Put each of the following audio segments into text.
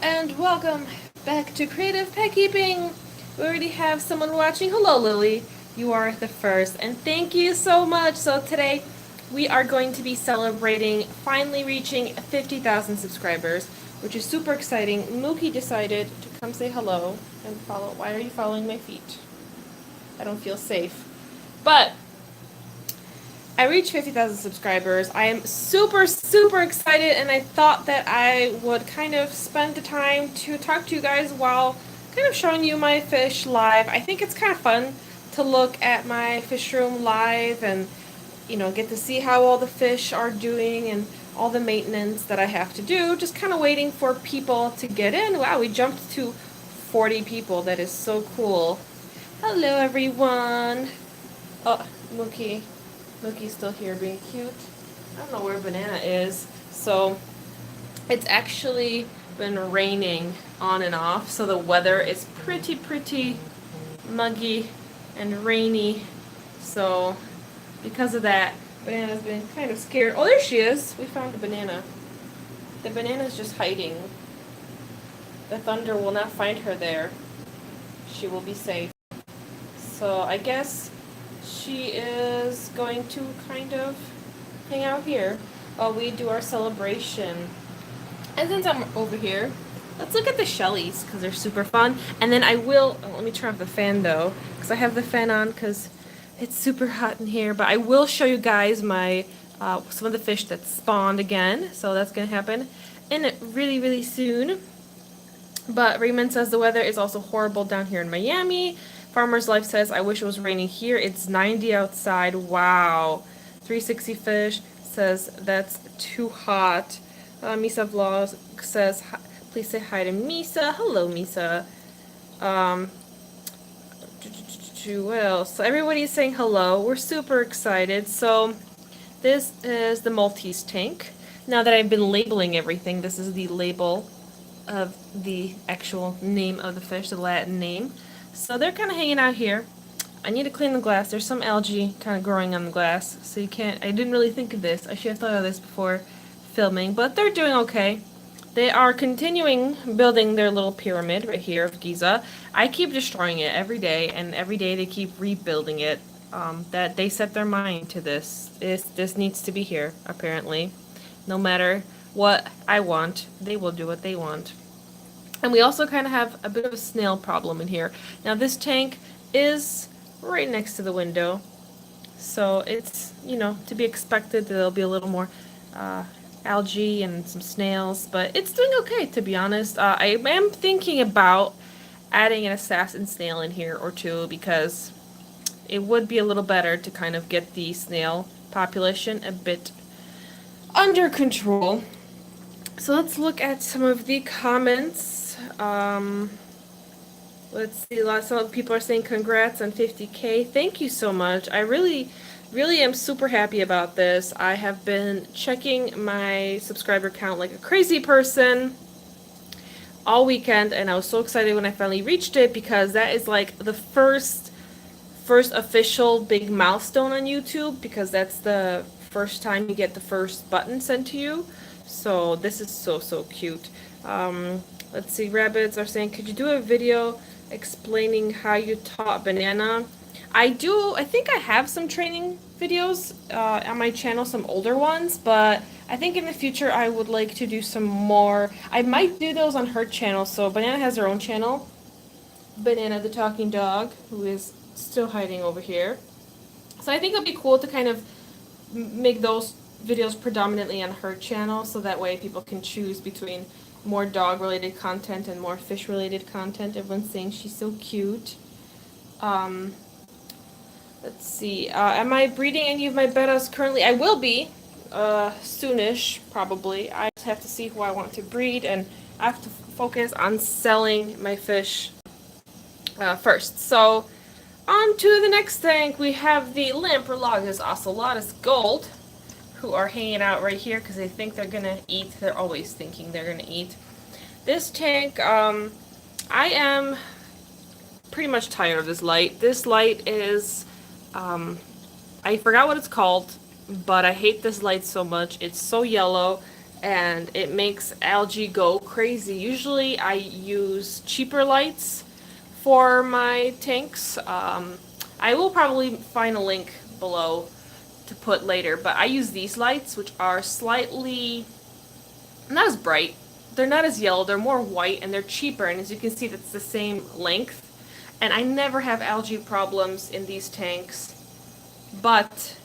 and welcome back to Creative Pet Keeping. We already have someone watching. Hello, Lily. You are the first, and thank you so much. So today we are going to be celebrating finally reaching 50,000 subscribers, which is super exciting. Mookie decided to come say hello and follow. Why are you following my feet? I don't feel safe. But I reached 50,000 subscribers. I am super excited, and I thought that I would kind of spend the time to talk to you guys while kind of showing you my fish live. I think it's kind of fun to look at my fish room live and, you know, get to see how all the fish are doing and all the maintenance that I have to do. Just kind of waiting for people to get in. Wow, we jumped to 40 people. That is so cool. Hello, everyone. Oh, Mookie. Mookie's still here being cute. I don't know where Banana is. So it's actually been raining on and off, so the weather is pretty muggy and rainy. So because of that, Banana's been kind of scared. Oh, there she is. We found a banana. The banana's just hiding. The thunder will not find her there. She will be safe. So I guess she is going to kind of hang out here while we do our celebration. And since I'm over here, let's look at the Shellies because they're super fun. And then I will, let me turn off the fan though, because I have the fan on because it's super hot in here. But I will show you guys my some of the fish that spawned again. So that's going to happen in really soon. But Raymond says the weather is also horrible down here in Miami. Farmer's Life says, I wish it was raining here. It's 90 outside. Wow. 360 Fish says, that's too hot. Misa Vlogs says, please say hi to Misa. Hello, Misa. Well, so everybody's saying hello. We're super excited. So this is the Maltese tank. Now that I've been labeling everything, this is the label of the actual name of the fish, the Latin name. So they're kind of hanging out here. I need to clean the glass. There's some algae kind of growing on the glass, so you can't, I didn't really think of this. I should have thought of this before filming, but they're doing okay. They are continuing building their little pyramid right here of Giza. I keep destroying it every day, and every day they keep rebuilding it. That they set their mind to this. This needs to be here, apparently. No matter what I want, they will do what they want. And we also kind of have a bit of a snail problem in here. Now this tank is right next to the window, so it's, you know, to be expected that there'll be a little more algae and some snails, but it's doing okay, to be honest. I am thinking about adding an assassin snail in here or two, because it would be a little better to kind of get the snail population a bit under control. So let's look at some of the comments. Let's see, some people are saying congrats on 50K. Thank you so much. I really am super happy about this. I have been checking my subscriber count like a crazy person all weekend, and I was so excited when I finally reached it, because that is like the first official big milestone on YouTube, because that's the first time you get the first button sent to you. So this is so cute. Let's see, rabbits are saying, could you do a video explaining how you taught Banana? I think I have some training videos on my channel, some older ones, but I think in the future I would like to do some more. I might do those on her channel. So Banana has her own channel, Banana the Talking Dog, who is still hiding over here. So I think it'll be cool to kind of make those videos predominantly on her channel, so that way people can choose between more dog related content and more fish related content. Everyone's saying she's so cute. Let's see, am I breeding any of my bettas currently? I will be soonish, probably. I just have to see who I want to breed, and I have to focus on selling my fish first. So on to the next tank. We have the Lamprologus ocellatus gold, who are hanging out right here because they think they're gonna eat. They're always thinking they're gonna eat. This tank, I am pretty much tired of this light. This light is, I forgot what it's called, but I hate this light so much. It's so yellow, and it makes algae go crazy. Usually I use cheaper lights for my tanks. I will probably find a link below to put later, but I use these lights, which are slightly not as bright. They're not as yellow, they're more white, and they're cheaper, and as you can see, that's the same length. And I never have algae problems in these tanks, but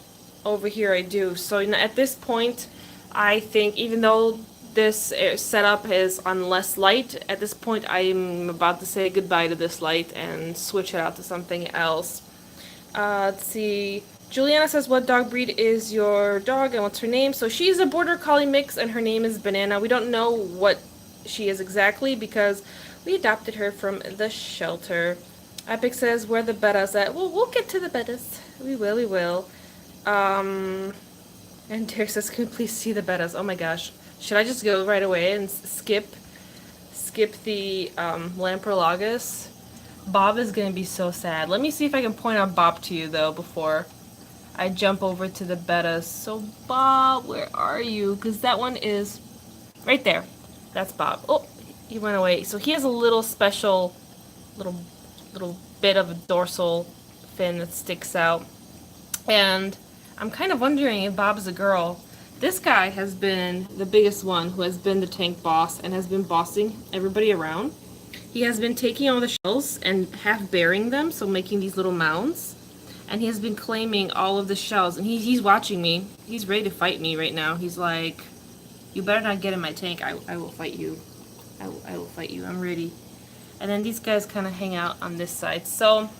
over here I do. So at this point, I think even though this setup is on less light, at this point I'm about to say goodbye to this light and switch it out to something else. Let's see. Juliana says, what dog breed is your dog and what's her name? So she's a Border Collie mix and her name is Banana. We don't know what she is exactly because we adopted her from the shelter. Epic says, where the bettas at? Well, we'll get to the bettas. We will. And Derek says, can we please see the bettas? Oh my gosh. Should I just go right away and skip the Lamprologus? Bob is going to be so sad. Let me see if I can point out Bob to you, though, before I jump over to the bettas. So, Bob, where are you? Because that one is right there. That's Bob. Oh, he went away. So he has a little special, little bit of a dorsal fin that sticks out. And I'm kind of wondering if Bob's a girl. This guy has been the biggest one who has been the tank boss and has been bossing everybody around. He has been taking all the shells and half burying them, so making these little mounds. And he has been claiming all of the shells, and he's watching me. He's ready to fight me right now. He's like, you better not get in my tank. I will fight you. I will fight you. I'm ready. And then these guys kind of hang out on this side. So,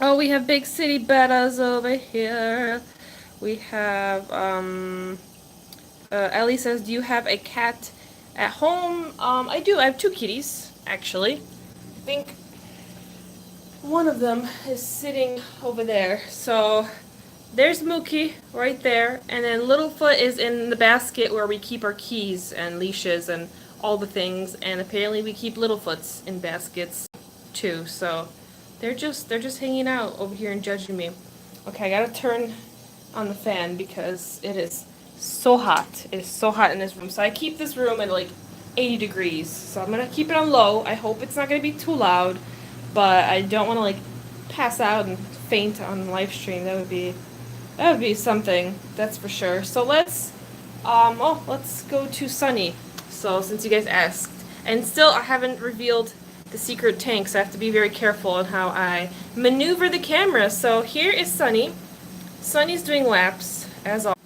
oh, we have big city bettas over here. We have, Ellie says, do you have a cat at home? I do. I have 2 kitties, actually. I think one of them is sitting over there. So there's Mookie right there. And then Littlefoot is in the basket where we keep our keys and leashes and all the things. And apparently we keep Littlefoots in baskets too. So they're just hanging out over here and judging me. Okay, I gotta turn on the fan because it is so hot. It is so hot in this room. So I keep this room at like 80 degrees. So I'm gonna keep it on low. I hope it's not gonna be too loud, but I don't want to like pass out and faint on the live stream. That would be something, that's for sure. So let's go to Sunny. So since you guys asked, and still I haven't revealed the secret tank, so I have to be very careful on how I maneuver the camera. So here is Sunny. Sunny's doing laps, as always.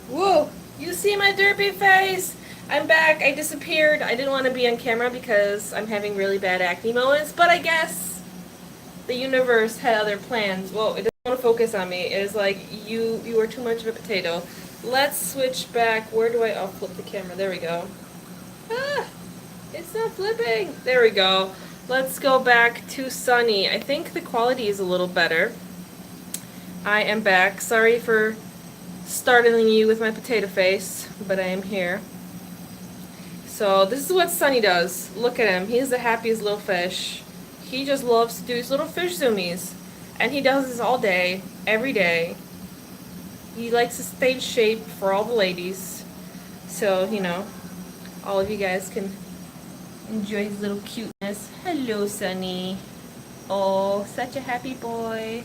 Whoa! You see my derpy face? I'm back. I disappeared. I didn't want to be on camera because I'm having really bad acne moments, but I guess the universe had other plans. Well, it doesn't want to focus on me. It is like, you are too much of a potato. Let's switch back. Where do I'll flip the camera. There we go. Ah! It's not flipping. There we go. Let's go back to Sunny. I think the quality is a little better. I am back. Sorry for startling you with my potato face, but I am here. So this is what Sunny does. Look at him. He's the happiest little fish. He just loves to do his little fish zoomies. And he does this all day, every day. He likes to stay in shape for all the ladies. So, you know, all of you guys can enjoy his little cuteness. Hello, Sunny. Oh, such a happy boy.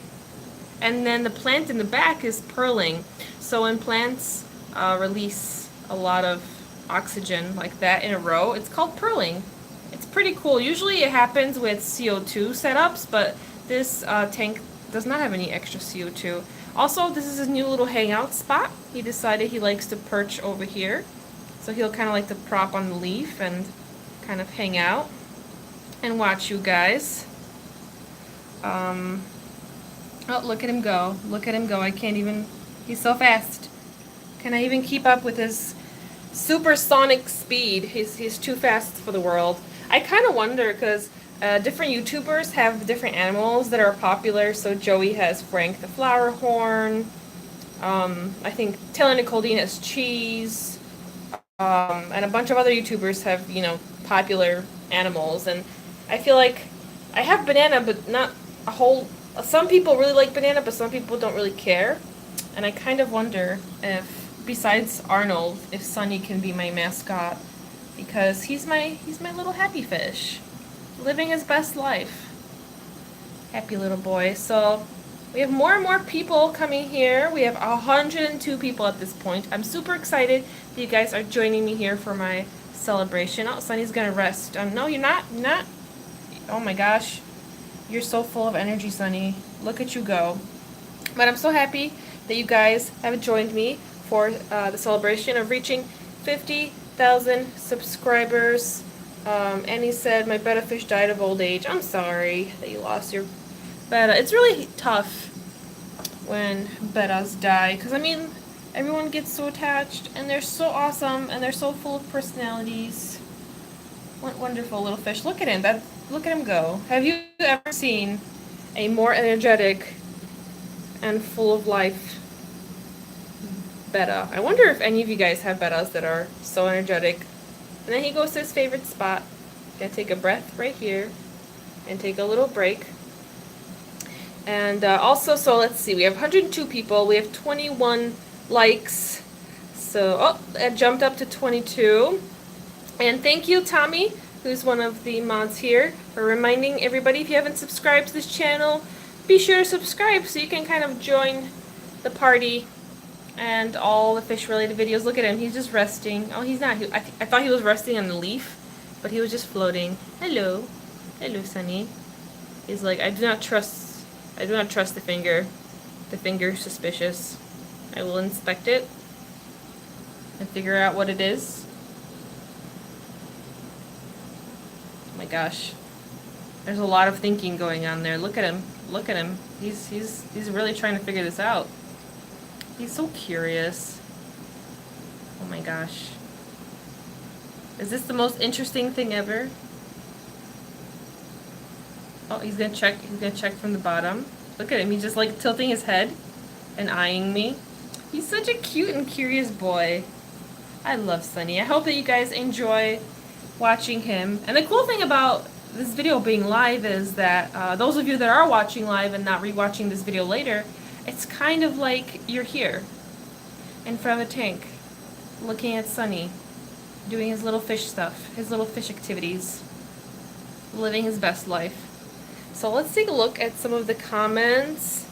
And then the plant in the back is purling. So when plants release a lot of oxygen like that in a row, it's called purling. It's pretty cool. Usually it happens with CO2 setups, but this tank does not have any extra CO2. Also, this is his new little hangout spot. He decided he likes to perch over here. So he'll kind of like to prop on the leaf and kind of hang out and watch you guys. Oh, look at him go. Look at him go. I can't even... He's so fast. Can I even keep up with his supersonic speed? He's too fast for the world. I kind of wonder because different YouTubers have different animals that are popular. So Joey has Frank the Flower Horn. I think Taylor Nicole Dean has Cheese. And a bunch of other YouTubers have, you know, popular animals. And I feel like I have Banana, but not a whole... Some people really like Banana, but some people don't really care. And I kind of wonder if besides Arnold, if Sunny can be my mascot, because he's my little happy fish, living his best life. Happy little boy. So we have more and more people coming here. We have 102 people at this point. I'm super excited that you guys are joining me here for my celebration. Oh, Sunny's gonna rest. No, you're not. You're not. Oh my gosh. You're so full of energy, Sunny. Look at you go. But I'm so happy that you guys have joined me for the celebration of reaching 50,000 subscribers. Annie said, my betta fish died of old age. I'm sorry that you lost your betta. It's really tough when bettas die, because I mean, everyone gets so attached, and they're so awesome, and they're so full of personalities. What wonderful little fish. Look at him. Look at him go. Have you ever seen a more energetic and full of life betta? I wonder if any of you guys have bettas that are so energetic. And then he goes to his favorite spot. Gonna take a breath right here and take a little break. And also, so let's see, we have 102 people. We have 21 likes. So, oh, that jumped up to 22. And thank you, Tommy, who's one of the mods here, for reminding everybody, if you haven't subscribed to this channel, be sure to subscribe so you can kind of join the party and all the fish-related videos. Look at him. He's just resting. Oh, he's not. I thought he was resting on the leaf, but he was just floating. Hello. Hello, Sunny. He's like, I do not trust the finger. The finger's suspicious. I will inspect it and figure out what it is. Oh my gosh. There's a lot of thinking going on there. Look at him. Look at him. He's really trying to figure this out. He's so curious. Oh my gosh. Is this the most interesting thing ever? Oh, he's gonna check from the bottom. Look at him. He's just like tilting his head and eyeing me. He's such a cute and curious boy. I love Sunny. I hope that you guys enjoy watching him. And the cool thing about this video being live is that those of you that are watching live and not rewatching this video later, it's kind of like you're here in front of a tank looking at Sunny doing his little fish stuff, his little fish activities, living his best life. So let's take a look at some of the comments.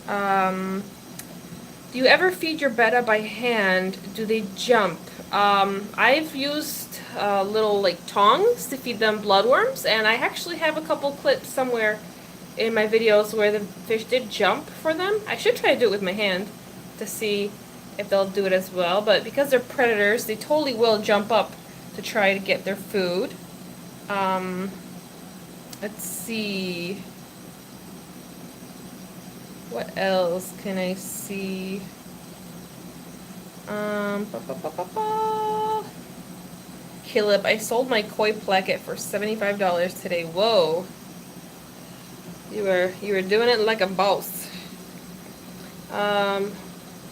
Do you ever feed your betta by hand? Do they jump? I've used little like tongs to feed them bloodworms, and I actually have a couple clips somewhere in my videos where the fish did jump for them. I should try to do it with my hand to see if they'll do it as well, but because they're predators, they totally will jump up to try to get their food. Let's see. What else can I see? Caleb, I sold my koi placket for $75 today. Whoa. You were doing it like a boss.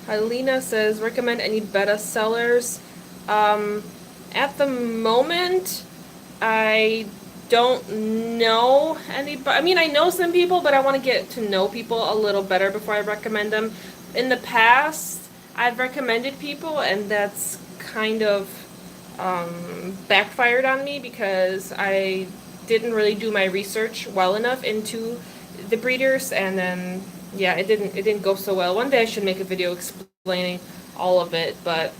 Helena says, recommend any betta sellers. At the moment, I don't know anybody. I mean, I know some people, but I want to get to know people a little better before I recommend them. In the past, I've recommended people, and that's kind of backfired on me because I didn't really do my research well enough into the breeders, and then yeah, it didn't go so well. One day I should make a video explaining all of it, but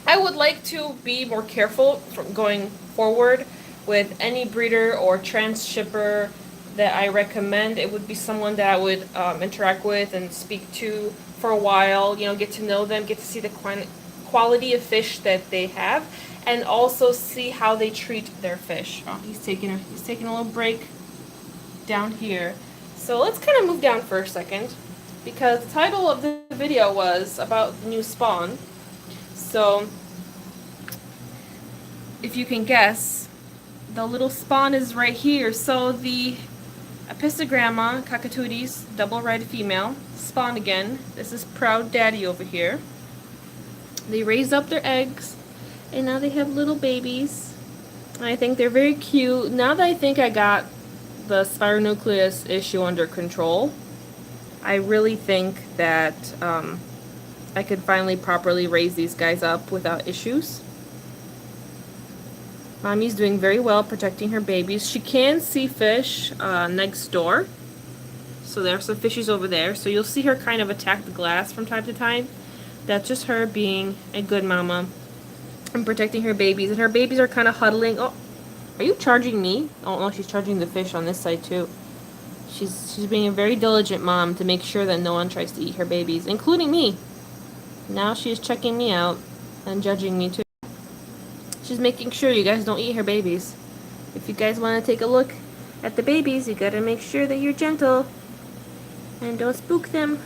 I would like to be more careful from going forward with any breeder or transshipper that I recommend. It would be someone that I would interact with and speak to for a while, you know, get to know them, get to see the quality of fish that they have, and also see how they treat their fish. Oh, he's taking a little break down here. So let's kind of move down for a second, because the title of the video was about the new spawn. So if you can guess, the little spawn is right here. So the Apistogramma cockatooides, double-red female, spawn again. This is Proud Daddy over here. They raised up their eggs, and now they have little babies. I think they're very cute. Now that I think I got the spironucleus issue under control, I really think that I could finally properly raise these guys up without issues. Mommy's doing very well protecting her babies. She can see fish next door. So there's some fishies over there. So you'll see her kind of attack the glass from time to time. That's just her being a good mama and protecting her babies. And her babies are kind of huddling. Oh, are you charging me? Oh no, she's charging the fish on this side too. She's being a very diligent mom to make sure that no one tries to eat her babies, including me. Now she's checking me out and judging me too. She's making sure you guys don't eat her babies. If you guys want to take a look at the babies, you gotta make sure that you're gentle and don't spook them.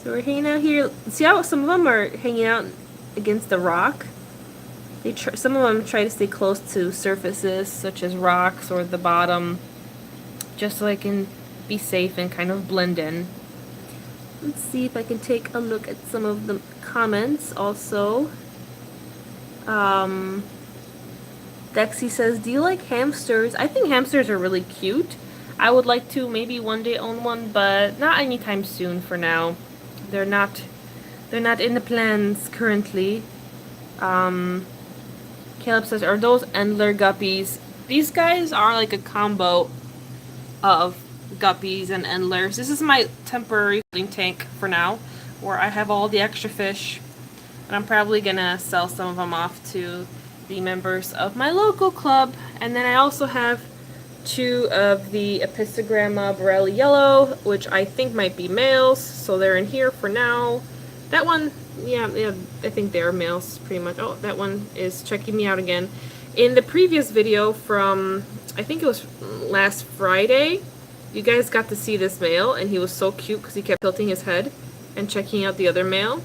So we're hanging out here. See how some of them are hanging out against the rock? Some of them try to stay close to surfaces such as rocks or the bottom, just so I can be safe and kind of blend in. Let's see if I can take a look at some of the comments also. Dexy says, do you like hamsters? I think hamsters are really cute. I would like to maybe one day own one, but not anytime soon for now. They're not in the plans currently. Caleb says, are those Endler guppies? These guys are like a combo of guppies and Endlers. This is my temporary holding tank for now, where I have all the extra fish. And I'm probably gonna sell some of them off to the members of my local club. And then I also have 2 of the Epistogramma Borelli Yellow, which I think might be males, so they're in here for now. That one, yeah, I think they're males pretty much. Oh, that one is checking me out again. In the previous video from, I think it was last Friday, you guys got to see this male, and he was so cute because he kept tilting his head and checking out the other male.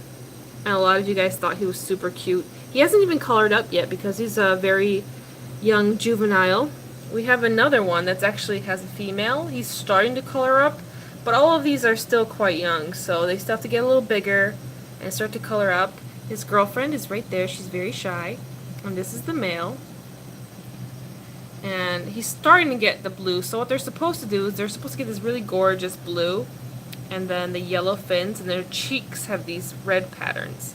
And a lot of you guys thought he was super cute. He hasn't even colored up yet because he's a very young juvenile. We have another one that's actually has a female. He's starting to color up, but all of these are still quite young, so they still have to get a little bigger and start to color up. His girlfriend is right there. She's very shy. And this is the male. And he's starting to get the blue. So what they're supposed to do is they're supposed to get this really gorgeous blue, and then the yellow fins, and their cheeks have these red patterns.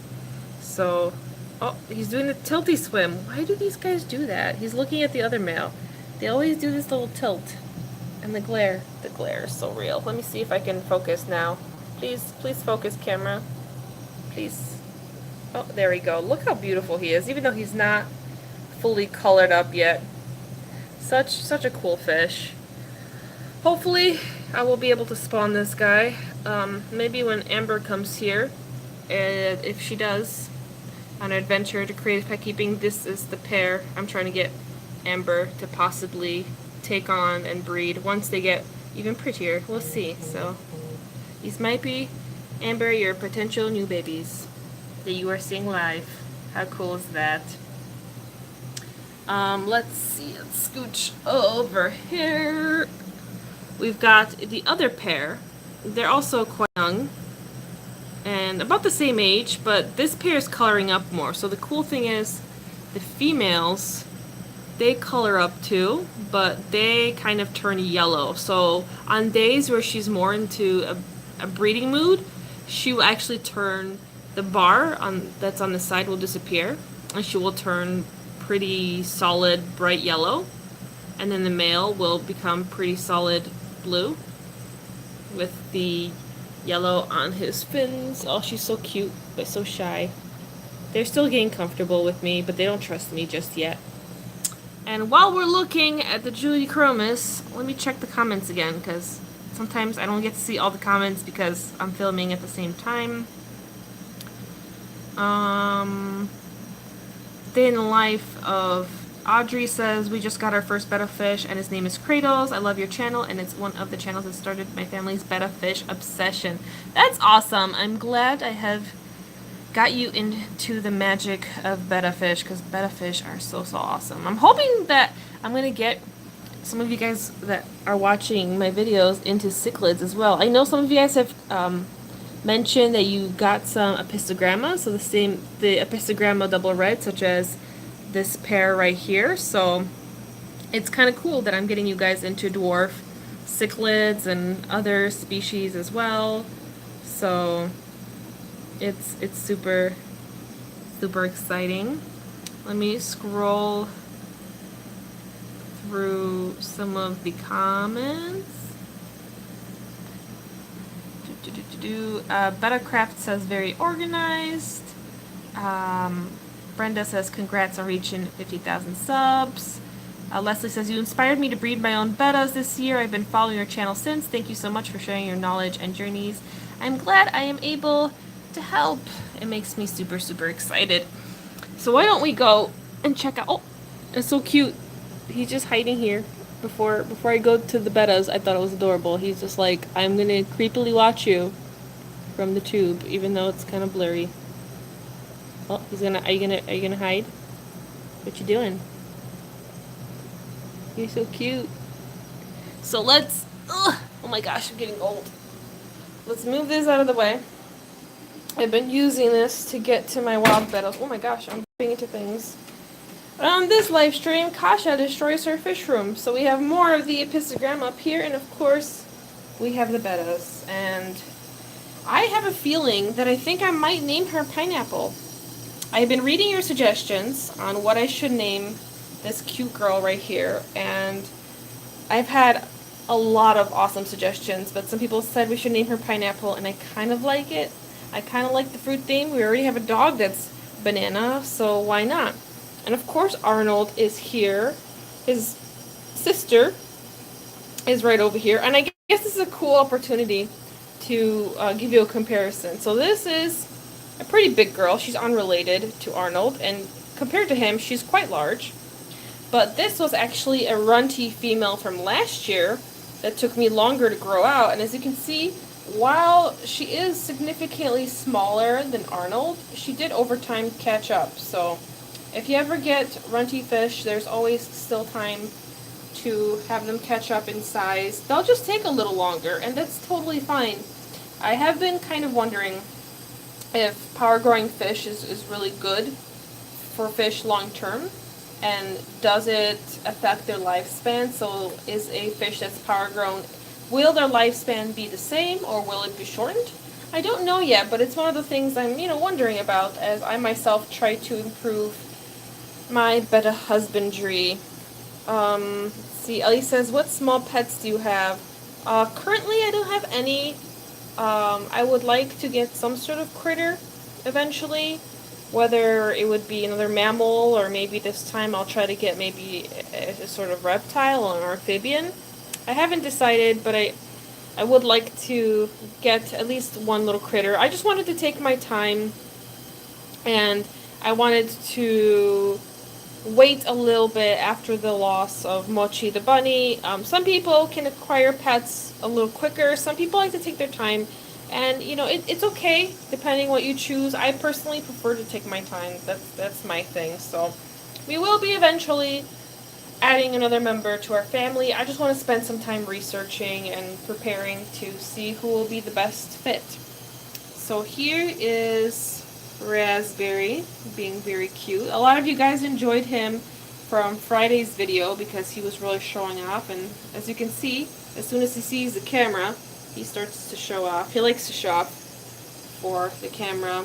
So, oh, he's doing the tilty swim. Why do these guys do that? He's looking at the other male. They always do this little tilt. And the glare is so real. Let me see if I can focus now. Please focus, camera. Please. Oh, there we go. Look how beautiful he is, even though he's not fully colored up yet. Such a cool fish. Hopefully, I will be able to spawn this guy. Maybe when Amber comes here, and if she does, on an adventure to Creative Pet Keeping, this is the pair I'm trying to get Amber to possibly take on and breed once they get even prettier. We'll see. So these might be, Amber, your potential new babies that you are seeing live. How cool is that? Let's see. Let's scooch over here. We've got the other pair. They're also quite young and about the same age, but this pair is coloring up more. So the cool thing is the females, they color up too, but they kind of turn yellow. So on days where she's more into a breeding mood, she will actually turn, the bar that's on the side will disappear, and she will turn pretty solid bright yellow, and then the male will become pretty solid blue with the yellow on his fins. Oh, she's so cute but so shy. They're still getting comfortable with me, but they don't trust me just yet. And while we're looking at the Julie Chromis, let me check the comments again, because sometimes I don't get to see all the comments because I'm filming at the same time. Day in the life of Audrey says, we just got our first betta fish and his name is Cradles. I love your channel and it's one of the channels that started my family's betta fish obsession. That's awesome. I'm glad I have got you into the magic of betta fish, because betta fish are so awesome. I'm hoping that I'm going to get some of you guys that are watching my videos into cichlids as well. I know some of you guys have mentioned that you got some Epistogramma, so the Epistogramma double red, such as this pair right here. So it's kind of cool that I'm getting you guys into dwarf cichlids and other species as well. So It's super exciting. Let me scroll through some of the comments. Betta Craft says very organized. Brenda says congrats on reaching 50,000 subs. Leslie says you inspired me to breed my own bettas this year. I've been following your channel since. Thank you so much for sharing your knowledge and journeys. I'm glad I am able to help. It makes me super excited. So why don't we go and check out... Oh, it's so cute. He's just hiding here. Before I go to the bettas, I thought it was adorable. He's just like, I'm gonna creepily watch you from the tube, even though it's kind of blurry. Oh, he's gonna. Are you gonna hide? What you doing? You're so cute. So let's. Oh my gosh, I'm getting old. Let's move this out of the way. I've been using this to get to my wild bettas. Oh my gosh, I'm bumping into things. On this live stream, Kasha destroys her fish room. So we have more of the epistogram up here, and of course, we have the bettas. And I have a feeling that I think I might name her Pineapple. I've been reading your suggestions on what I should name this cute girl right here, and I've had a lot of awesome suggestions, but some people said we should name her Pineapple, and I kind of like it. I kind of like the fruit theme. We already have a dog that's banana, so why not? And of course Arnold is here. His sister is right over here. And I guess this is a cool opportunity to give you a comparison. So this is a pretty big girl. She's unrelated to Arnold. And compared to him, she's quite large. But this was actually a runty female from last year that took me longer to grow out. And as you can see, while she is significantly smaller than Arnold, she did over time catch up. So if you ever get runty fish, there's always still time to have them catch up in size. They'll just take a little longer, and that's totally fine. I have been kind of wondering if power growing fish is really good for fish long term, and does it affect their lifespan? So is a fish that's power grown, will their lifespan be the same, or will it be shortened? I don't know yet, but it's one of the things I'm wondering about as I myself try to improve my betta husbandry. Let's see, Ellie says, what small pets do you have? Currently I don't have any. I would like to get some sort of critter eventually, whether it would be another mammal, or maybe this time I'll try to get maybe a sort of reptile or an amphibian. I haven't decided, but I would like to get at least one little critter. I just wanted to take my time, and I wanted to wait a little bit after the loss of Mochi the bunny. Some people can acquire pets a little quicker. Some people like to take their time, and it's okay depending what you choose. I personally prefer to take my time. That's my thing. So we will be eventually adding another member to our family. I just want to spend some time researching and preparing to see who will be the best fit. So here is Raspberry, being very cute. A lot of you guys enjoyed him from Friday's video because he was really showing off, and as you can see, as soon as he sees the camera, he starts to show off. He likes to show off for the camera.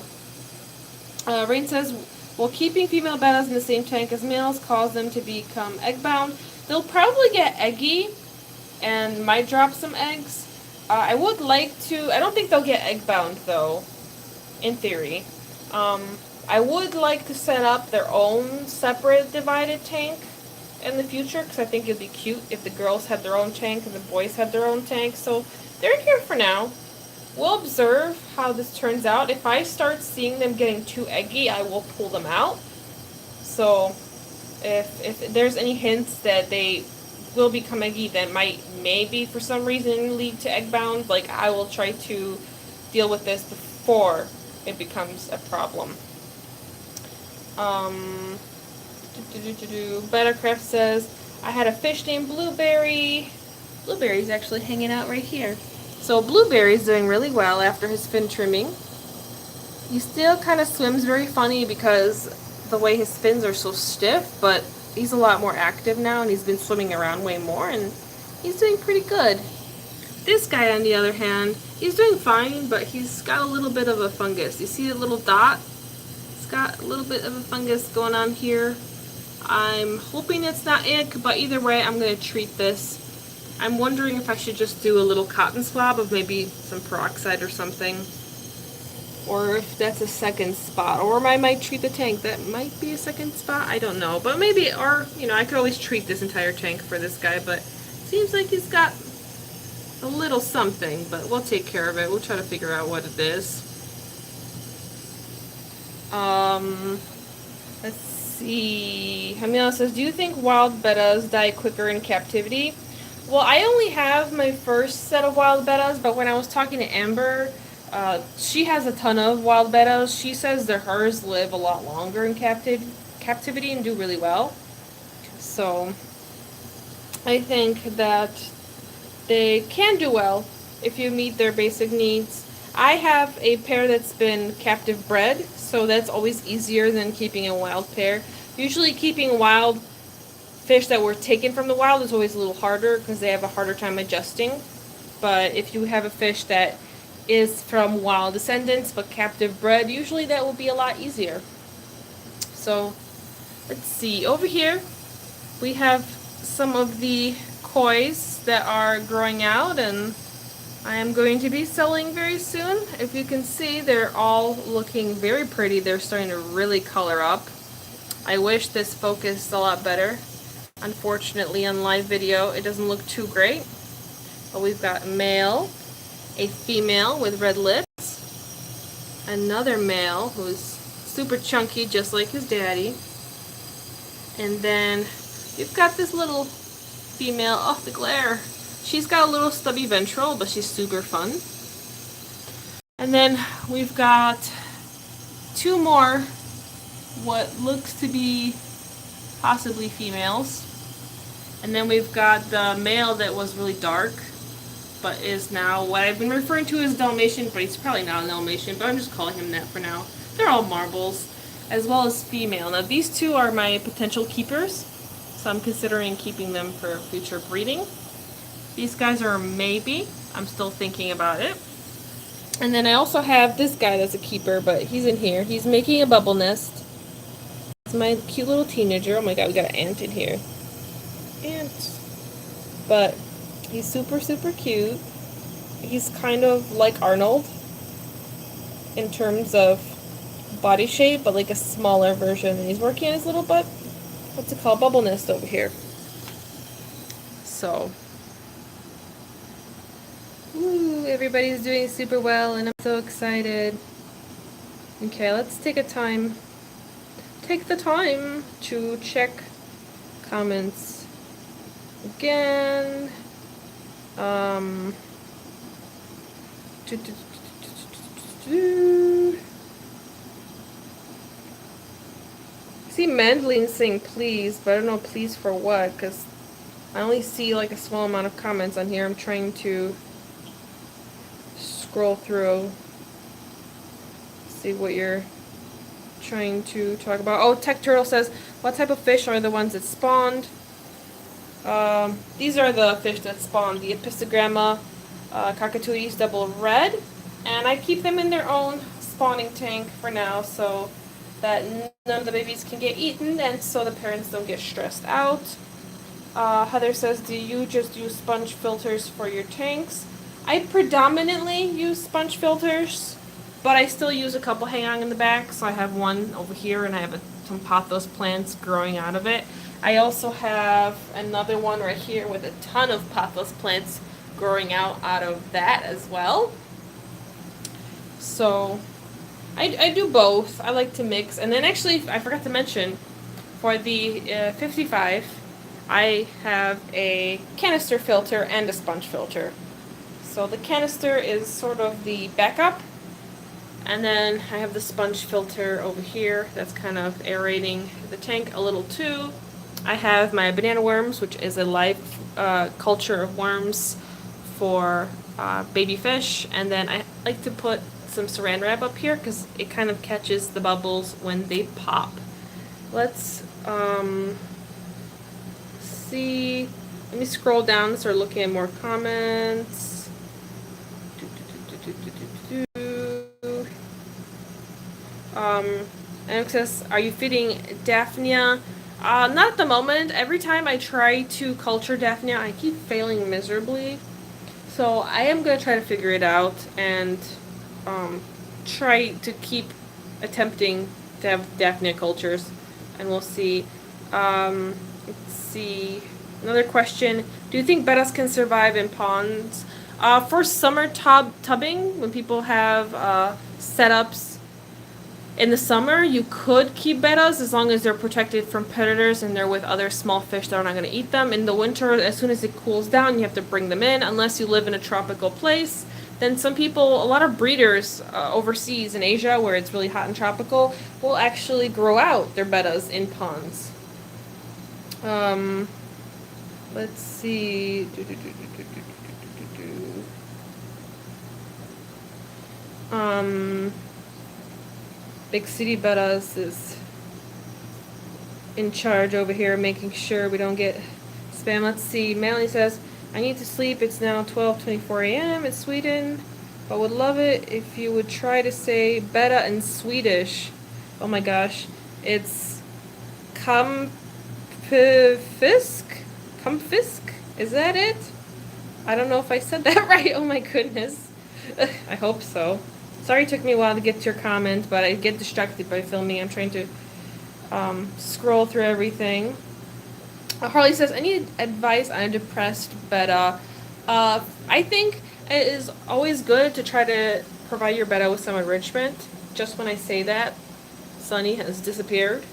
Rain says, while keeping female bettas in the same tank as males cause them to become egg-bound, they'll probably get eggy and might drop some eggs. I would like to... I don't think they'll get egg-bound, though, in theory. I would like to set up their own separate divided tank in the future, because I think it'd be cute if the girls had their own tank and the boys had their own tank. So they're here for now. We'll observe how this turns out. If I start seeing them getting too eggy, I will pull them out. So if there's any hints that they will become eggy that might maybe for some reason lead to egg bound, like, I will try to deal with this before it becomes a problem. Bettercraft says, I had a fish named Blueberry. Blueberry's actually hanging out right here. So Blueberry's doing really well after his fin trimming. He still kind of swims very funny because the way his fins are so stiff, but he's a lot more active now, and he's been swimming around way more, and he's doing pretty good. This guy, on the other hand, he's doing fine, but he's got a little bit of a fungus. You see the little dot? It's got a little bit of a fungus going on here. I'm hoping it's not ick, but either way, I'm going to treat this. I'm wondering if I should just do a little cotton swab of maybe some peroxide or something. Or if that's a second spot. Or I might treat the tank. That might be a second spot. I don't know. But maybe, or, you know, I could always treat this entire tank for this guy. But it seems like he's got a little something. But we'll take care of it. We'll try to figure out what it is. Let's see. Hamila says, do you think wild bettas die quicker in captivity? Well, I only have my first set of wild bettas, but when I was talking to Amber, she has a ton of wild bettas. She says that hers live a lot longer in captivity and do really well. So I think that they can do well if you meet their basic needs. I have a pair that's been captive bred, so that's always easier than keeping a wild pair. Usually keeping wild fish that were taken from the wild is always a little harder because they have a harder time adjusting. But if you have a fish that is from wild descendants but captive bred, usually that will be a lot easier. So let's see, over here we have some of the kois that are growing out, and I am going to be selling very soon. If you can see, they're all looking very pretty. They're starting to really color up. I wish this focused a lot better. Unfortunately, on live video, it doesn't look too great. But we've got a male, a female with red lips, another male who's super chunky just like his daddy, and then you've got this little female, oh the glare, she's got a little stubby ventral, but she's super fun. And then we've got two more what looks to be possibly females, and then we've got the male that was really dark but is now what I've been referring to as Dalmatian, but he's probably not a Dalmatian, but I'm just calling him that for now. They're all marbles, as well as female. Now these two are my potential keepers, so I'm considering keeping them for future breeding. These guys are a maybe. I'm still thinking about it. And then I also have this guy that's a keeper, but he's in here. He's making a bubble nest. It's my cute little teenager. Oh my god, we got an ant in here. Ant. But he's super, super cute. He's kind of like Arnold in terms of body shape, but like a smaller version. And he's working on his little butt. What's it called? Bubble nest over here. So, woo, everybody's doing super well, and I'm so excited. Okay, let's take the time to check comments again. See Mandolin saying please, but I don't know please for what, because I only see like a small amount of comments on here. I'm trying to scroll through, see what you're trying to talk about. Oh, Tech Turtle says, what type of fish are the ones that spawned? These are the fish that spawned, the Epistogramma Cockatoos double red, and I keep them in their own spawning tank for now so that none of the babies can get eaten and so the parents don't get stressed out. Heather says, do you just use sponge filters for your tanks? I predominantly use sponge filters, but I still use a couple hanging in the back. So I have one over here and I have some pothos plants growing out of it. I also have another one right here with a ton of pothos plants growing out of that as well. So I do both. I like to mix. And then actually, I forgot to mention, for the 55, I have a canister filter and a sponge filter. So the canister is sort of the backup. And then I have the sponge filter over here that's kind of aerating the tank a little too. I have my banana worms, which is a live culture of worms for baby fish. And then I like to put some saran wrap up here because it kind of catches the bubbles when they pop. Let's see. Let me scroll down and start looking at more comments. And it says, are you feeding Daphnia? Not at the moment. Every time I try to culture Daphnia, I keep failing miserably. So I am going to try to figure it out and try to keep attempting to have Daphnia cultures. And we'll see. Let's see. Another question. Do you think bettas can survive in ponds? For summer tubbing, when people have setups in the summer, you could keep bettas as long as they're protected from predators and they're with other small fish that are not going to eat them. In the winter, as soon as it cools down, you have to bring them in. Unless you live in a tropical place, then some people, a lot of breeders overseas in Asia where it's really hot and tropical, will actually grow out their bettas in ponds. Let's see. Big City Bettas is in charge over here, making sure we don't get spam. Let's see. Melanie says, I need to sleep. It's now 12:24 a.m. in Sweden, but would love it if you would try to say betta in Swedish. Oh my gosh. It's Kampfisk? Kampfisk? Is that it? I don't know if I said that right. Oh my goodness. I hope so. Sorry it took me a while to get to your comment, but I get distracted by filming. I'm trying to scroll through everything. Harley says, I need advice on a depressed betta. I think it is always good to try to provide your betta with some enrichment. Just when I say that, Sunny has disappeared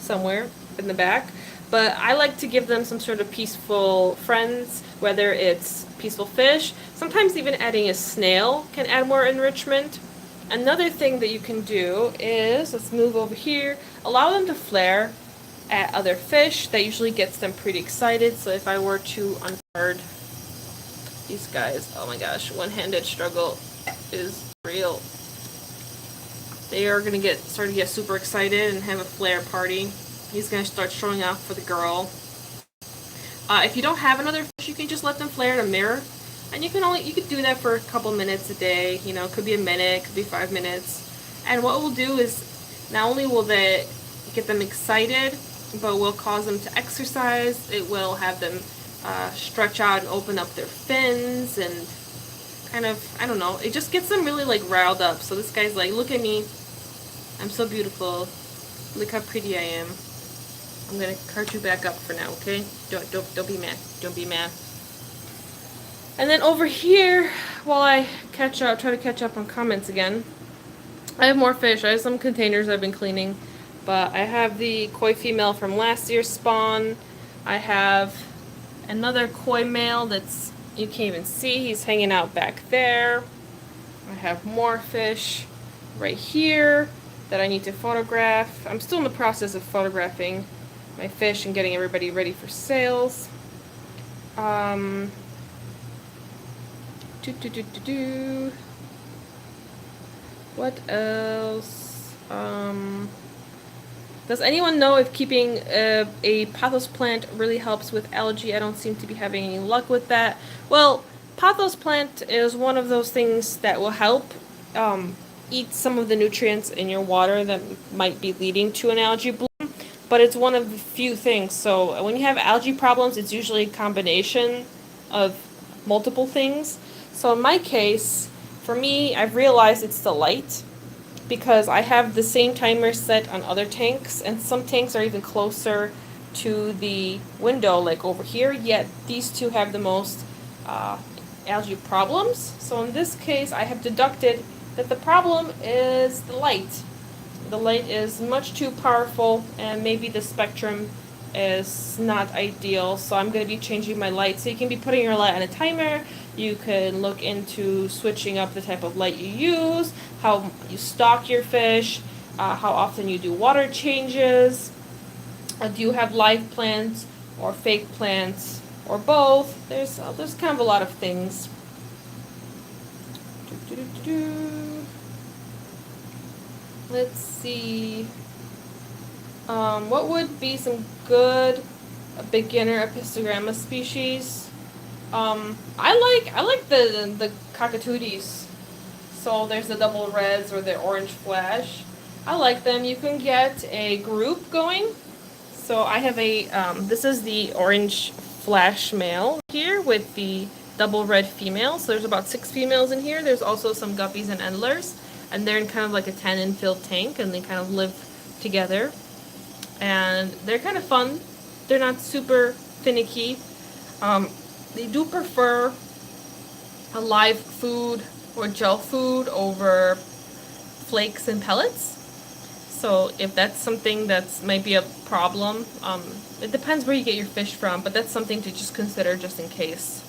somewhere in the back. But I like to give them some sort of peaceful friends, whether it's peaceful fish. Sometimes even adding a snail can add more enrichment. Another thing that you can do is, let's move over here, allow them to flare at other fish. That usually gets them pretty excited. So if I were to unguard these guys, oh my gosh, one-handed struggle is real. They are going to start to get super excited and have a flare party. He's going to start showing off for the girl. If you don't have another fish, you can just let them flare in a mirror. And you could do that for a couple minutes a day. You know, it could be a minute, it could be 5 minutes. And what we'll do is, not only will they get them excited, but will cause them to exercise. It will have them stretch out and open up their fins and kind of, I don't know, it just gets them really like riled up. So this guy's like, look at me, I'm so beautiful, look how pretty I am. I'm gonna cart you back up for now, okay? Don't be mad. Don't be mad. And then over here, while I try to catch up on comments again, I have more fish. I have some containers I've been cleaning, but I have the koi female from last year's spawn. I have another koi male that's, you can't even see, he's hanging out back there. I have more fish right here that I need to photograph. I'm still in the process of photographing my fish and getting everybody ready for sales. What else? Does anyone know if keeping a pothos plant really helps with algae? I don't seem to be having any luck with that. Well, pothos plant is one of those things that will help eat some of the nutrients in your water that might be leading to an algae bloom. But it's one of the few things. So when you have algae problems, it's usually a combination of multiple things. So in my case, for me, I've realized it's the light, because I have the same timer set on other tanks, and some tanks are even closer to the window, like over here, yet these two have the most algae problems. So in this case, I have deducted that the problem is the light. The light is much too powerful, and maybe the spectrum is not ideal, so I'm going to be changing my light. So you can be putting your light on a timer. You can look into switching up the type of light you use, how you stock your fish, how often you do water changes. Do you have live plants or fake plants or both? There's kind of a lot of things. Let's see. What would be some good beginner Epistogramma species? I like the cockatooties. So there's the double reds or the orange flash. I like them. You can get a group going. So I have a, this is the orange flash male here with the double red female. So there's about 6 females in here. There's also some guppies and endlers. And they're in kind of like a tannin filled tank, and they kind of live together. And they're kind of fun. They're not super finicky. They do prefer a live food or gel food over flakes and pellets. So if that's something that's might be a problem, it depends where you get your fish from, but that's something to just consider just in case.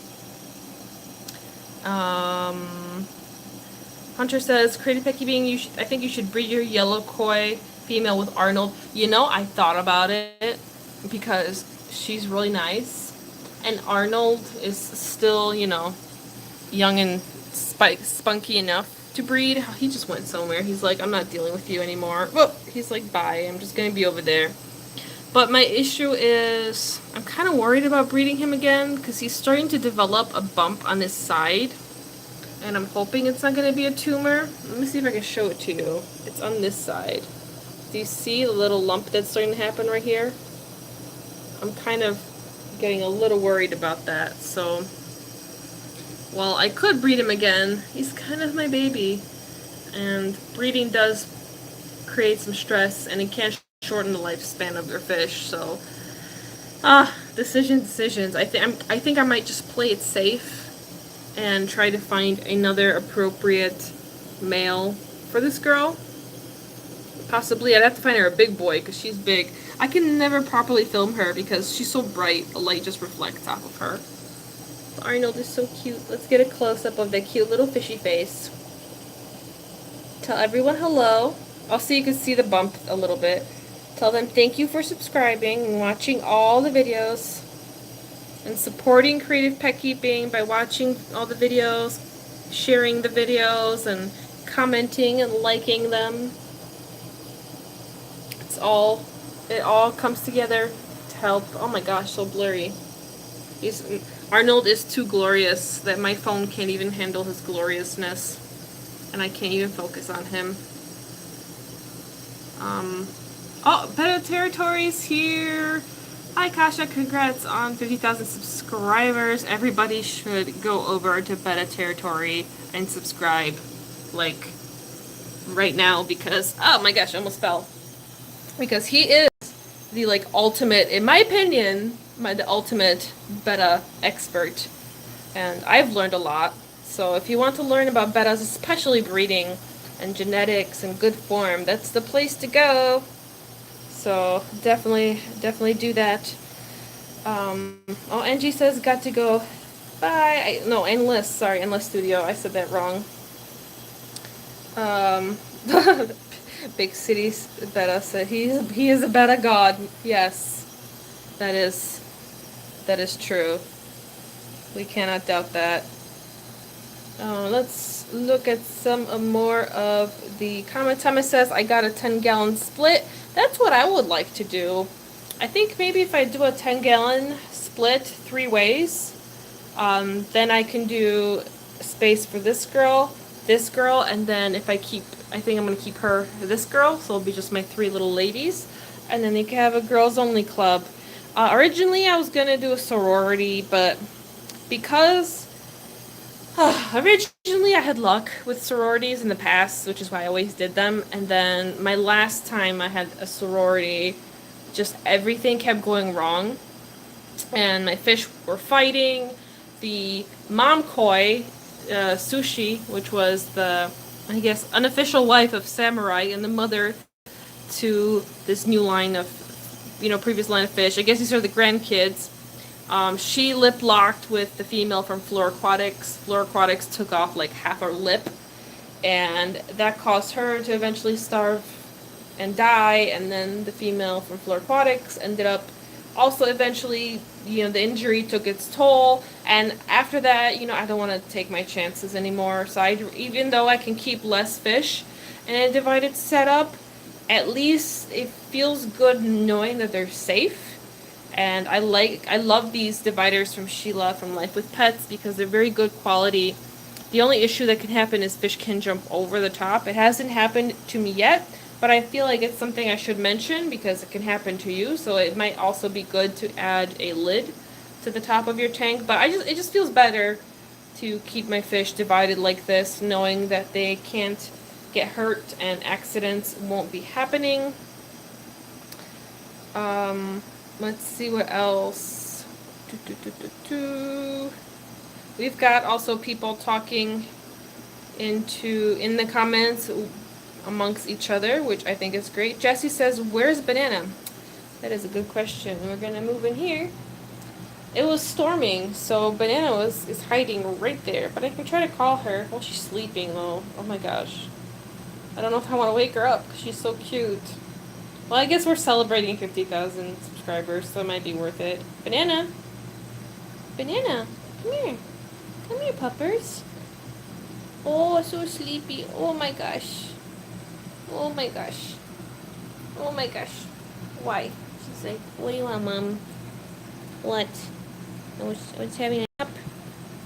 Hunter says, Creative Pet Keeping, I think you should breed your yellow koi female with Arnold. You know, I thought about it because she's really nice. And Arnold is still, you know, young and spunky enough to breed. He just went somewhere. He's like, I'm not dealing with you anymore. Well, he's like, bye. I'm just going to be over there. But my issue is, I'm kind of worried about breeding him again because he's starting to develop a bump on his side. And I'm hoping it's not going to be a tumor. Let me see if I can show it to you. It's on this side. Do you see the little lump that's starting to happen right here? I'm kind of getting a little worried about that. So, while I could breed him again, he's kind of my baby. And breeding does create some stress, and it can shorten the lifespan of their fish. So, decisions. I think I might just play it safe and try to find another appropriate male for this girl. Possibly, I'd have to find her a big boy because she's big. I can never properly film her because she's so bright, the light just reflects off of her. But Arnold is so cute. Let's get a close-up of that cute little fishy face. Tell everyone hello. Also, you can see the bump a little bit. Tell them thank you for subscribing and watching all the videos. And supporting Creative Pet Keeping by watching all the videos, sharing the videos, and commenting and liking them. It all comes together to help. Oh my gosh, so blurry. Arnold is too glorious that my phone can't even handle his gloriousness. And I can't even focus on him. Oh, Betta Territory's here. Hi Kasha, congrats on 50,000 subscribers. Everybody should go over to Betta Territory and subscribe, like, right now because, oh my gosh, I almost fell. Because he is the, like, ultimate, in my opinion, the ultimate betta expert. And I've learned a lot. So if you want to learn about bettas, especially breeding and genetics and good form, that's the place to go. So definitely do that. Oh, Angie says got to go. Bye. No, Endless. Sorry, Endless Studio. I said that wrong. Big Cities Betta said he is a betta god. Yes, that is true. We cannot doubt that. Let's look at some more of the comments. Thomas says, I got a 10-gallon split. That's what I would like to do. I think maybe if I do a 10-gallon split 3 ways, then I can do space for this girl, and then if I think I'm going to keep this girl, so it'll be just my 3 little ladies, and then they can have a girls only club. Originally I was going to do a sorority, but because originally I had luck with sororities in the past, which is why I always did them, and then my last time I had a sorority, just everything kept going wrong, and my fish were fighting. The mom koi, Sushi, which was the, I guess, unofficial wife of Samurai and the mother to this new line of, previous line of fish, I guess these are the grandkids. She lip-locked with the female from Flora Aquatics. Flora Aquatics took off like half her lip, and that caused her to eventually starve and die, and then the female from Flora Aquatics ended up also eventually, the injury took its toll, and after that, I don't want to take my chances anymore, so even though I can keep less fish in a divided setup, at least it feels good knowing that they're safe. And I love these dividers from Sheila from Life with Pets because they're very good quality. The only issue that can happen is fish can jump over the top. It hasn't happened to me yet, but I feel like it's something I should mention because it can happen to you, so it might also be good to add a lid to the top of your tank. But it just feels better to keep my fish divided like this, knowing that they can't get hurt and accidents won't be happening. Let's see what else. We've got also people talking in the comments amongst each other, which I think is great. Jessie says, "Where's Banana?" That is a good question. We're gonna move in here. It was storming, so Banana is hiding right there. But I can try to call her. Well, she's sleeping though. Oh my gosh. I don't know if I want to wake her up because she's so cute. Well, I guess we're celebrating 50,000 subscribers, so it might be worth it. Banana! Banana! Come here. Come here, puppers. Oh, so sleepy. Oh my gosh. Oh my gosh. Oh my gosh. Why? She's like, what do you want, Mom? What? I was having a nap.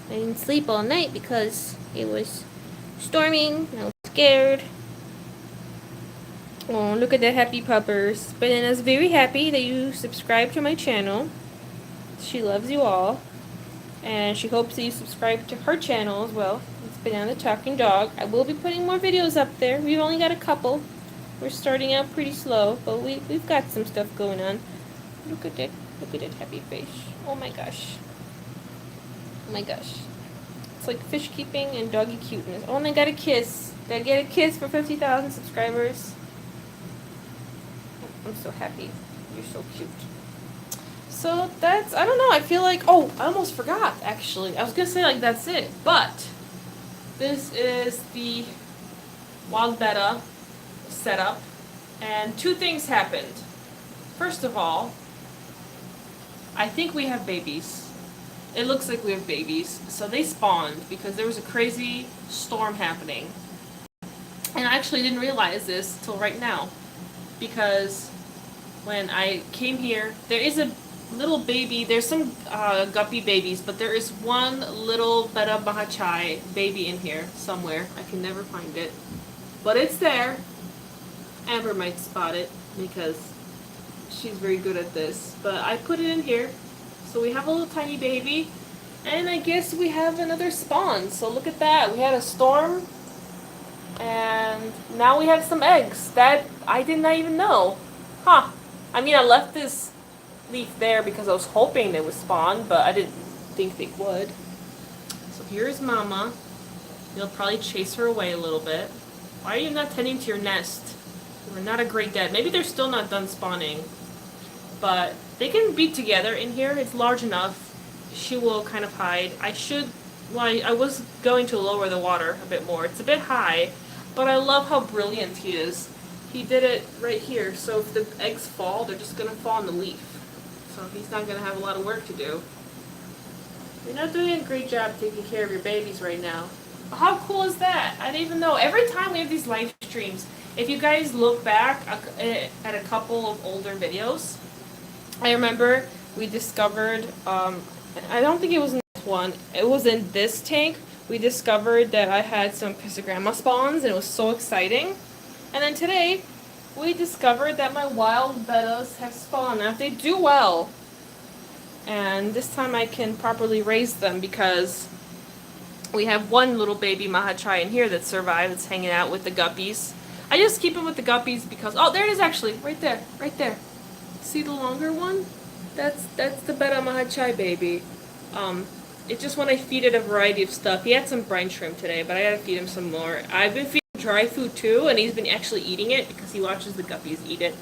I didn't sleep all night because it was storming. I was scared. Oh, look at the happy puppers. Banana's very happy that you subscribe to my channel. She loves you all. And she hopes that you subscribe to her channel as well. It's Banana the Talking Dog. I will be putting more videos up there. We've only got a couple. We're starting out pretty slow, but we've got some stuff going on. Look at that. Look at that happy face. Oh my gosh. Oh my gosh. It's like fish keeping and doggy cuteness. Oh, and I got a kiss. Did I get a kiss for 50,000 subscribers? I'm so happy. You're so cute. So that's, I don't know, I feel like, oh, I almost forgot, actually. I was going to say, like, that's it. But this is the wild betta setup. And two things happened. First of all, I think we have babies. It looks like we have babies. So they spawned because there was a crazy storm happening. And I actually didn't realize this till right now. Because when I came here, there is a little baby. There's some guppy babies, but there is one little betta mahachai baby in here somewhere. I can never find it. But it's there. Amber might spot it because she's very good at this. But I put it in here. So we have a little tiny baby. And I guess we have another spawn. So look at that. We had a storm. And now we have some eggs. That I did not even know. Huh. I mean, I left this leaf there because I was hoping they would spawn, but I didn't think they would. So here's Mama. You'll probably chase her away a little bit. Why are you not tending to your nest? You're not a great dad. Maybe they're still not done spawning. But they can be together in here. It's large enough. She will kind of hide. I was going to lower the water a bit more. It's a bit high, but I love how brilliant he is. He did it right here, so if the eggs fall, they're just going to fall on the leaf. So he's not going to have a lot of work to do. You're not doing a great job taking care of your babies right now. How cool is that? I didn't even know. Every time we have these live streams, if you guys look back at a couple of older videos, I remember we discovered, I don't think it was in this one, it was in this tank, we discovered that I had some Piscograma spawns, and it was so exciting. And then today, we discovered that my wild bettas have spawned. Now, if they do well, and this time I can properly raise them because we have one little baby mahachai in here that survived, that's hanging out with the guppies. I just keep him with the guppies because, oh, there it is actually, right there, right there. See the longer one? That's the betta mahachai baby. It's just when I feed it a variety of stuff. He had some brine shrimp today, but I gotta feed him some more. I've been feeding dry food too, and he's been actually eating it because he watches the guppies eat it.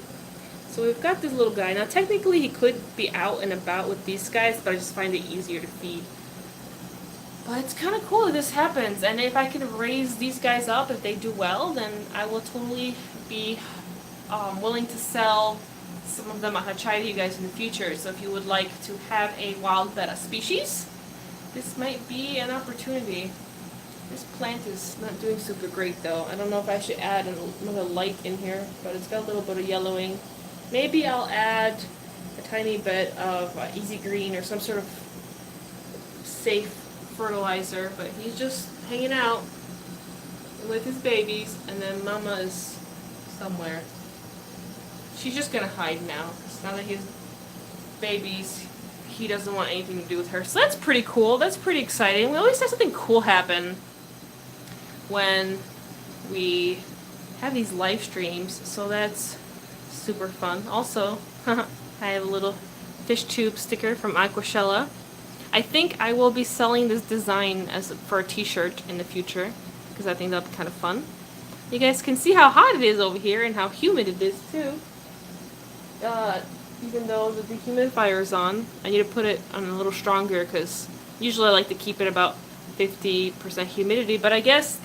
So we've got this little guy. Now technically he could be out and about with these guys, but I just find it easier to feed. But it's kind of cool that this happens, and if I can raise these guys up, if they do well, then I will totally be willing to sell some of them mahachai to you guys in the future. So if you would like to have a wild betta species, this might be an opportunity. This plant is not doing super great though. I don't know if I should add another light in here, but it's got a little bit of yellowing. Maybe I'll add a tiny bit of easy green or some sort of safe fertilizer, but he's just hanging out with his babies, and then Mama is somewhere. She's just gonna hide now. Now that he's babies, he doesn't want anything to do with her. So that's pretty cool. That's pretty exciting. We always have something cool happen when we have these live streams. So that's super fun. Also, I have a little fish tube sticker from Aquashella. I think I will be selling this design for a t-shirt in the future because I think that'll be kind of fun. You guys can see how hot it is over here and how humid it is too. Even though the dehumidifier is on, I need to put it on a little stronger because usually I like to keep it about 50% humidity. But I guess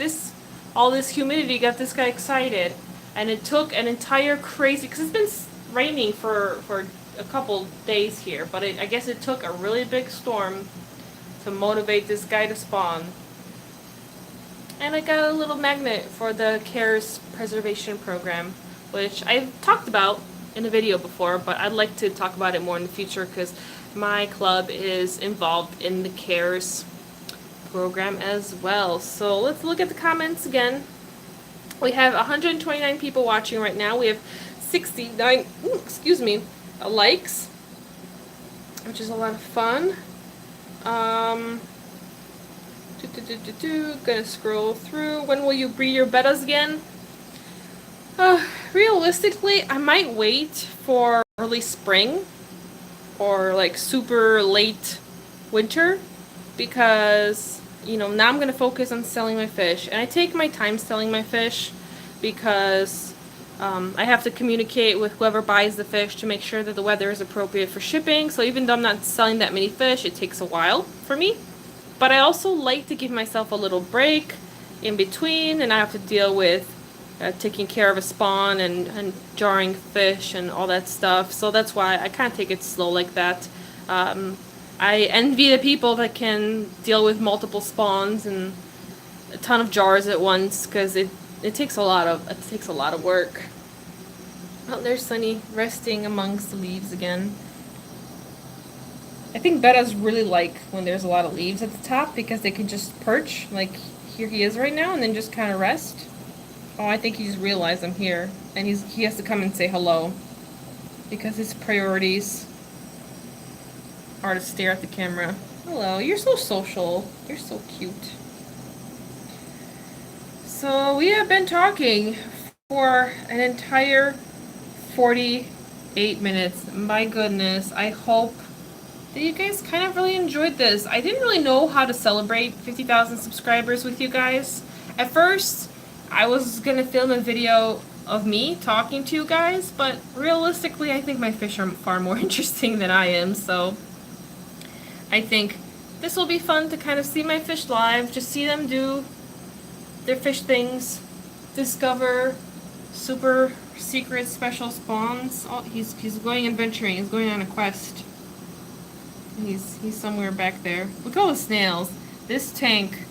all this humidity got this guy excited, and it took an entire crazy, because it's been raining for a couple days here, but I guess it took a really big storm to motivate this guy to spawn. And I got a little magnet for the CARES preservation program, which I've talked about in a video before, but I'd like to talk about it more in the future because my club is involved in the CARES program as well. So let's look at the comments again. We have 129 people watching right now. We have 69 likes, which is a lot of fun. Gonna scroll through. When will you breed your bettas again? Realistically, I might wait for early spring or like super late winter because, you know, now I'm going to focus on selling my fish. And I take my time selling my fish because I have to communicate with whoever buys the fish to make sure that the weather is appropriate for shipping. So even though I'm not selling that many fish, it takes a while for me. But I also like to give myself a little break in between, and I have to deal with taking care of a spawn and jarring fish and all that stuff. So that's why I kind of take it slow like that. I envy the people that can deal with multiple spawns and a ton of jars at once because it takes a lot of work. Oh, there's Sunny resting amongst the leaves again. I think bettas really like when there's a lot of leaves at the top because they can just perch, like here he is right now, and then just kind of rest. Oh, I think he just realized I'm here, and he has to come and say hello because his priorities are to stare at the camera. Hello, you're so social. You're so cute. So we have been talking for an entire 48 minutes. My goodness, I hope that you guys kind of really enjoyed this. I didn't really know how to celebrate 50,000 subscribers with you guys. At first, I was gonna film a video of me talking to you guys, but realistically, I think my fish are far more interesting than I am, so I think this will be fun to kind of see my fish live, just see them do their fish things, discover super secret special spawns. Oh, he's going adventuring, he's going on a quest. He's somewhere back there. Look at all the snails. This tank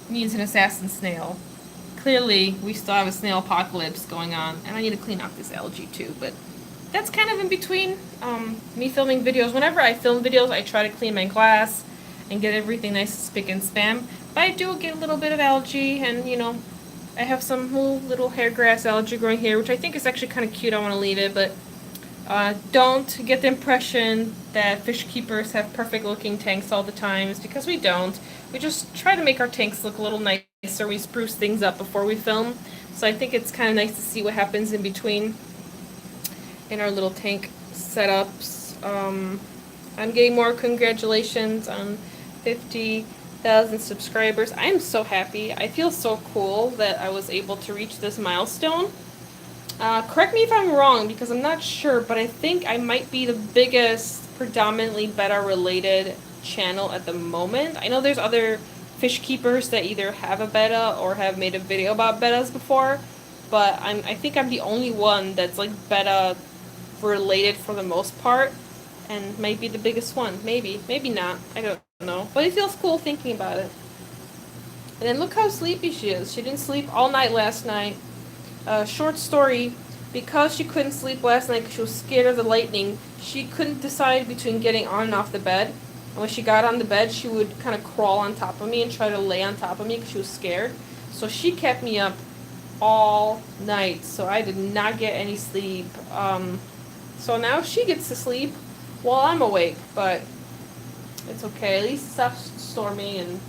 needs an assassin snail. Clearly, we still have a snail apocalypse going on, and I need to clean out this algae too, but that's kind of in between me filming videos. Whenever I film videos, I try to clean my glass and get everything nice and spick and span, but I do get a little bit of algae, and, you know, I have some little hair grass algae growing here, which I think is actually kind of cute. I want to leave it, but don't get the impression that fish keepers have perfect looking tanks all the time. It's because we don't. We just try to make our tanks look a little nicer. We spruce things up before we film. So I think it's kind of nice to see what happens in between in our little tank setups. I'm getting more congratulations on 50,000 subscribers. I am so happy. I feel so cool that I was able to reach this milestone. Correct me if I'm wrong, because I'm not sure, but I think I might be the biggest predominantly betta related channel at the moment. I know there's other fish keepers that either have a betta or have made a video about bettas before, but I think I'm the only one that's like betta related for the most part, and might be the biggest one. Maybe not. I don't know. But it feels cool thinking about it. And then look how sleepy she is. She didn't sleep all night last night. Short story, because she couldn't sleep last night because she was scared of the lightning, she couldn't decide between getting on and off the bed. And when she got on the bed, she would kind of crawl on top of me and try to lay on top of me because she was scared. So she kept me up all night, so I did not get any sleep. So now she gets to sleep while I'm awake, but it's okay. At least it's not stormy and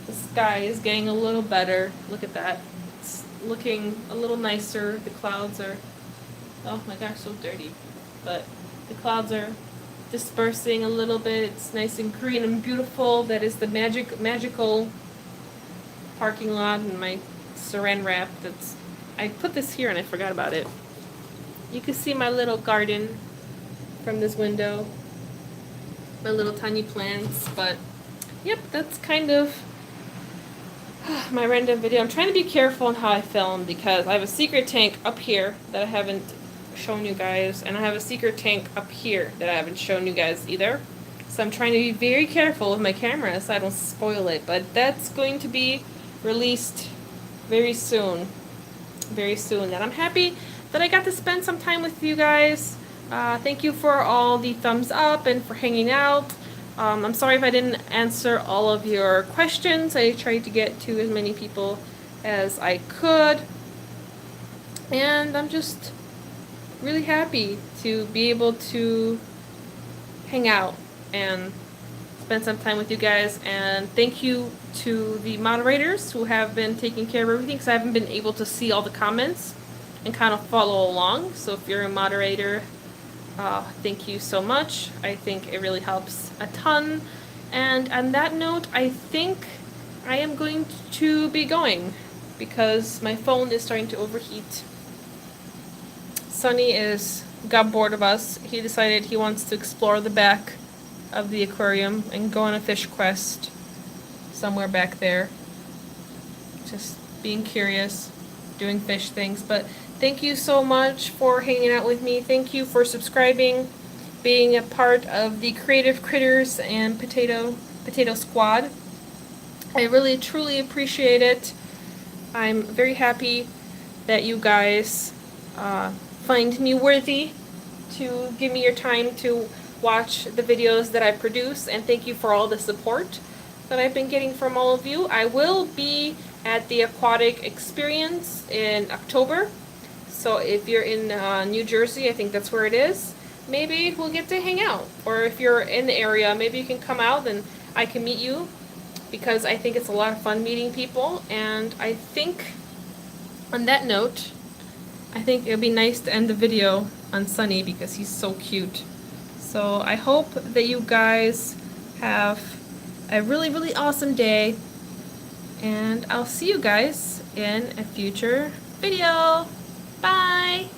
the sky is getting a little better. Look at that. It's looking a little nicer. The clouds are, oh my gosh, so dirty. But the clouds are dispersing a little bit. It's nice and green and beautiful. That is the magical parking lot and my saran wrap. I put this here and I forgot about it. You can see my little garden from this window. My little tiny plants, but yep, that's kind of my random video. I'm trying to be careful on how I film because I have a secret tank up here that I haven't shown you guys, and I have a secret tank up here that I haven't shown you guys either. So I'm trying to be very careful with my camera so I don't spoil it, but that's going to be released very soon. Very soon. And I'm happy that I got to spend some time with you guys. Thank you for all the thumbs up and for hanging out. I'm sorry if I didn't answer all of your questions. I tried to get to as many people as I could. And I'm just really happy to be able to hang out and spend some time with you guys. And thank you to the moderators who have been taking care of everything, because I haven't been able to see all the comments and kind of follow along. So if you're a moderator, thank you so much. I think it really helps a ton. And on that note, I think I am going to be going because my phone is starting to overheat. Sonny got bored of us. He decided he wants to explore the back of the aquarium and go on a fish quest somewhere back there. Just being curious, doing fish things. But thank you so much for hanging out with me. Thank you for subscribing, being a part of the Creative Critters and Potato Squad. I really truly appreciate it. I'm very happy that you guys find me worthy to give me your time to watch the videos that I produce, and thank you for all the support that I've been getting from all of you. I will be at the Aquatic Experience in October, so if you're in New Jersey, I think that's where it is, maybe we'll get to hang out. Or if you're in the area, maybe you can come out and I can meet you, because I think it's a lot of fun meeting people. And I think on that note, I think it would be nice to end the video on Sunny because he's so cute. So I hope that you guys have a really, really awesome day, and I'll see you guys in a future video. Bye!